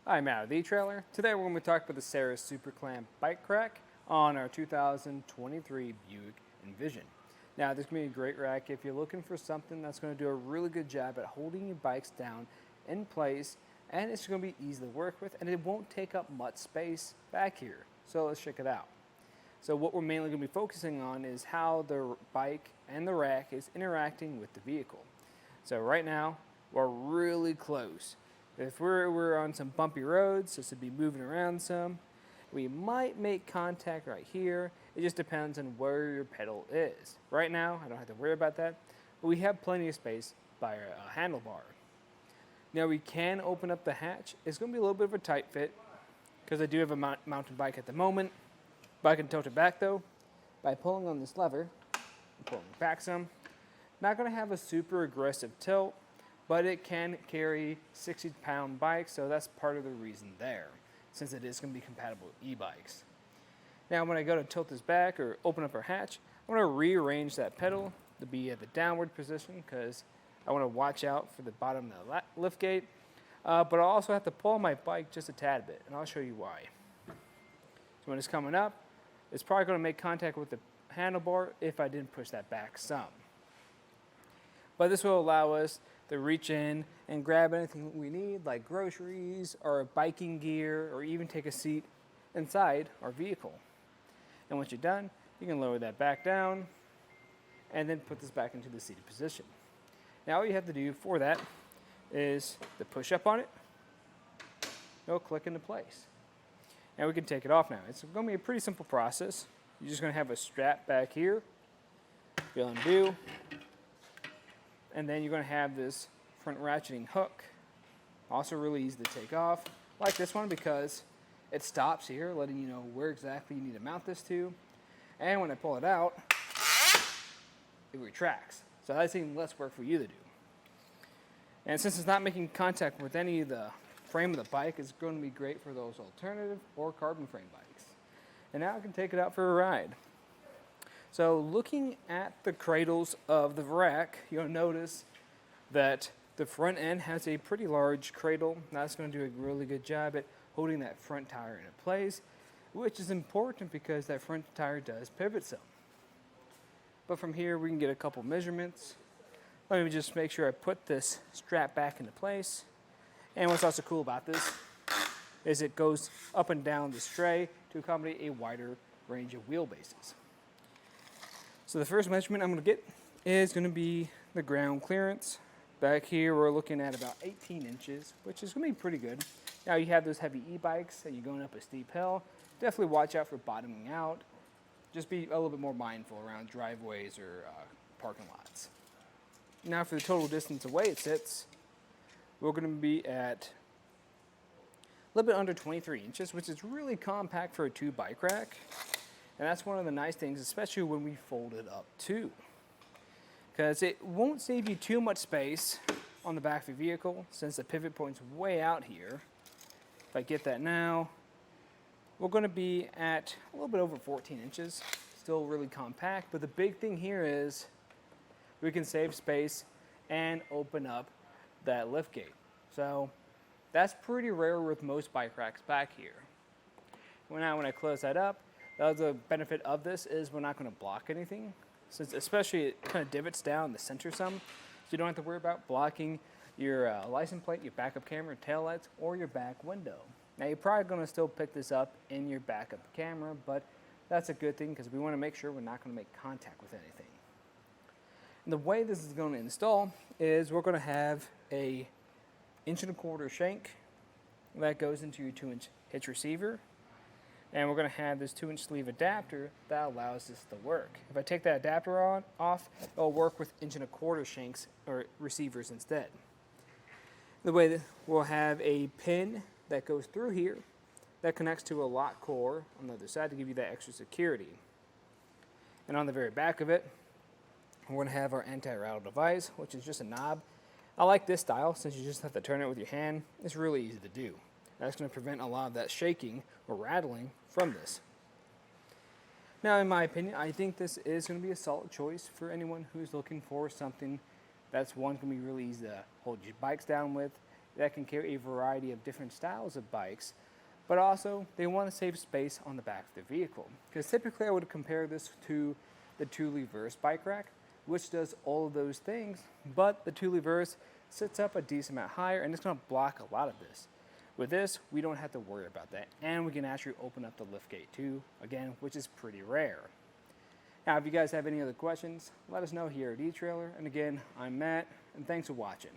Hi, I'm Matt with etrailer. Today we're going to talk about the Saris SuperClamp Bike Rack on our 2023 Buick Envision. Now, this is going to be a great rack if you're looking for something that's going to do a really good job at holding your bikes down in place, and it's going to be easy to work with, and it won't take up much space back here. So let's check it out. So what we're mainly going to be focusing on is how the bike and the rack is interacting with the vehicle. So right now, we're really close. If we're on some bumpy roads, this would be moving around some, we might make contact right here. It just depends on where your pedal is. Right now, I don't have to worry about that, but we have plenty of space by our handlebar. Now we can open up the hatch. It's going to be a little bit of a tight fit because I do have a mountain bike at the moment, but I can tilt it back though by pulling on this lever and pulling it back some. Not going to have a super aggressive tilt, but it can carry 60-pound bikes, so that's part of the reason there, since it is going to be compatible with e-bikes. Now, when I go to tilt this back or open up our hatch, I'm going to rearrange that pedal to be at the downward position because I want to watch out for the bottom of the lift gate, but I'll also have to pull my bike just a tad bit, and I'll show you why. So when it's coming up, it's probably going to make contact with the handlebar if I didn't push that back some. But this will allow us to reach in and grab anything we need, like groceries or biking gear, or even take a seat inside our vehicle. And once you're done, you can lower that back down and then put this back into the seated position. Now all you have to do for that is to push up on it, it'll click into place. Now we can take it off now. It's going to be a pretty simple process. You're just going to have a strap back here, you'll undo, and then you're going to have this front ratcheting hook, also really easy to take off, like this one because it stops here, letting you know where exactly you need to mount this to. And when I pull it out, it retracts. So that's even less work for you to do. And since it's not making contact with any of the frame of the bike, it's going to be great for those alternative or carbon frame bikes. And now I can take it out for a ride. So looking at the cradles of the rack, you'll notice that the front end has a pretty large cradle. That's going to do a really good job at holding that front tire in place, which is important because that front tire does pivot some. But from here, we can get a couple measurements. Let me just make sure I put this strap back into place. And what's also cool about this is it goes up and down the tray to accommodate a wider range of wheelbases. So the first measurement I'm going to get is going to be the ground clearance. Back here we're looking at about 18 inches, which is going to be pretty good. Now you have those heavy e-bikes that you're going up a steep hill. Definitely watch out for bottoming out. Just be a little bit more mindful around driveways or parking lots. Now for the total distance away it sits, we're going to be at a little bit under 23 inches, which is really compact for a 2-bike rack. And that's one of the nice things, especially when we fold it up too. Because it won't save you too much space on the back of your vehicle since the pivot point's way out here. If I get that now, we're going to be at a little bit over 14 inches. Still really compact, but the big thing here is we can save space and open up that lift gate. So that's pretty rare with most bike racks back here. Now when I close that up, the other benefit of this is we're not going to block anything, since especially it kind of divots down the center some, so you don't have to worry about blocking your license plate, your backup camera, taillights, or your back window. Now you're probably going to still pick this up in your backup camera, but that's a good thing because we want to make sure we're not going to make contact with anything. And the way this is going to install is we're going to have a 1.25 inch shank that goes into your 2-inch hitch receiver. And we're going to have this 2-inch sleeve adapter that allows this to work. If I take that adapter off, it'll work with 1.25 inch shanks or receivers instead. The way that we'll have a pin that goes through here that connects to a lock core on the other side to give you that extra security. And on the very back of it, we're going to have our anti-rattle device, which is just a knob. I like this style since you just have to turn it with your hand. It's really easy to do. That's going to prevent a lot of that shaking or rattling from this. Now, in my opinion, I think this is going to be a solid choice for anyone who's looking for something that's one, going to be really easy to hold your bikes down with, that can carry a variety of different styles of bikes, but also they want to save space on the back of the vehicle. Because typically I would compare this to the Thule Verse bike rack, which does all of those things, but the Thule Verse sits up a decent amount higher and it's going to block a lot of this. With this, we don't have to worry about that, and we can actually open up the liftgate too, again, which is pretty rare. Now, if you guys have any other questions, let us know here at eTrailer. And again, I'm Matt, and thanks for watching.